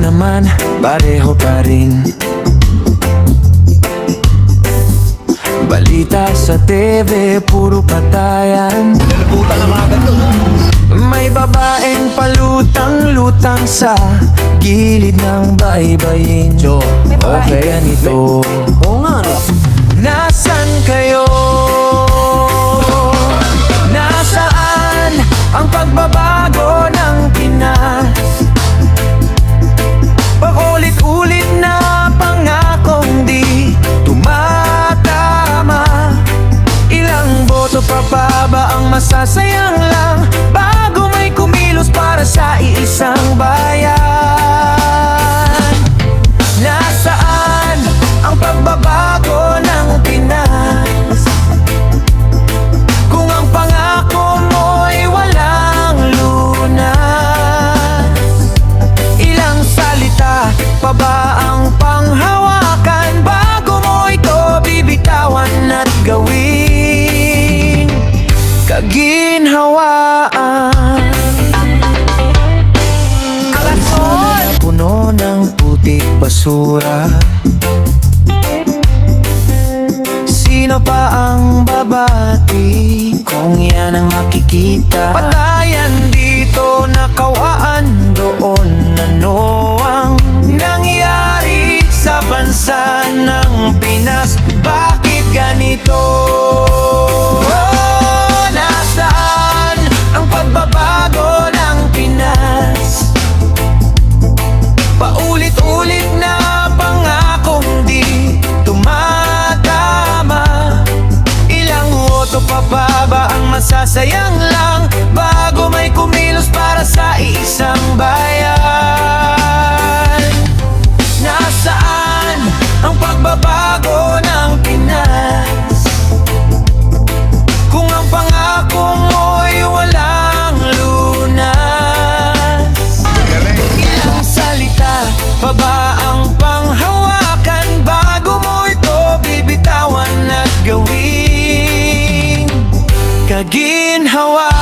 naman, pareho pa rin. Balita sa TV, puro patayan. May babaeng palutang-lutang sa gilid ng baybayin. O kaya nito, Oo nga, no? nasan kayo? Nasaan ang pagbabago ng Pinas? Paulit-ulit na pangakong di tumatama. Ilang boto pa ba ang masasayang lang bago may kumilos para sa iisang bayan? Nasaan ang pagbabago ng Pinas? Kung ang pangako mo'y walang lunas, ilang salita pa ba ang panghawakan bago mo ito bibitawan at gawin kaginhawaan? Kalason! Puno ng putik basura. Sino pa ang babati kung yan ang makikita? Patayan dito, nakawaan doon. Ano ang nangyari sa bansa ng Pinas? Bakit ganito? Nasaan ang pagbabago ng Pinas? Paulit-ulit na pangakong di tumatama. Ilang boto pa ba ang masasayang lang bago may kumilos para sa isang bayan? Nasaan ang pagbabago ng Pinas? Kung ang pangako mo'y walang lunas, ilang salita pa ba ang panghawakan bago mo ito bibitawan at gawin kaginhawaan?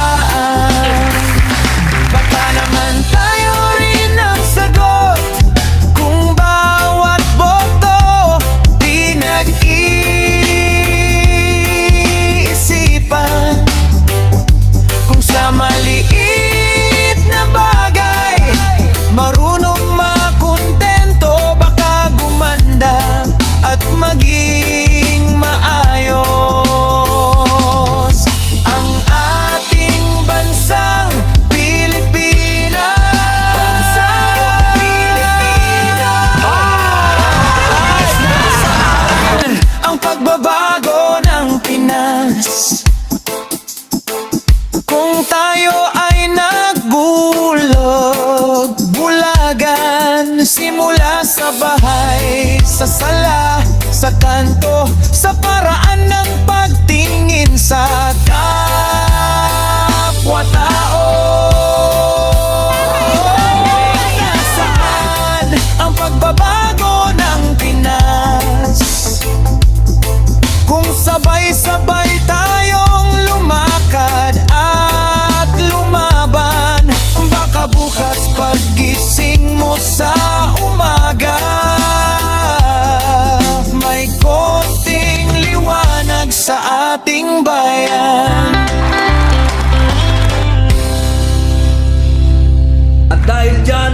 Baka naman tayo rin ang sagot kung bawat boto pinag-iisipan. Kung sa maliit na bagay marunong makontento, baka gumanda at maging maayos ang ating bansang Pilipinas. Nasaan ang pagbabago ng Pinas? Kung tayo ay nagbulog, bulagan, simula sa bahay, sa sala, sa kanto, sa paraan ng pagtingin sa kapwa-tao. Nasaan ang pagbabago ng Pinas? Kung sabay-sabay tayong lumakad at lumaban, baka bukas paggising mo sa umaga may konting liwanag sa ating bayan. At dahil dyan,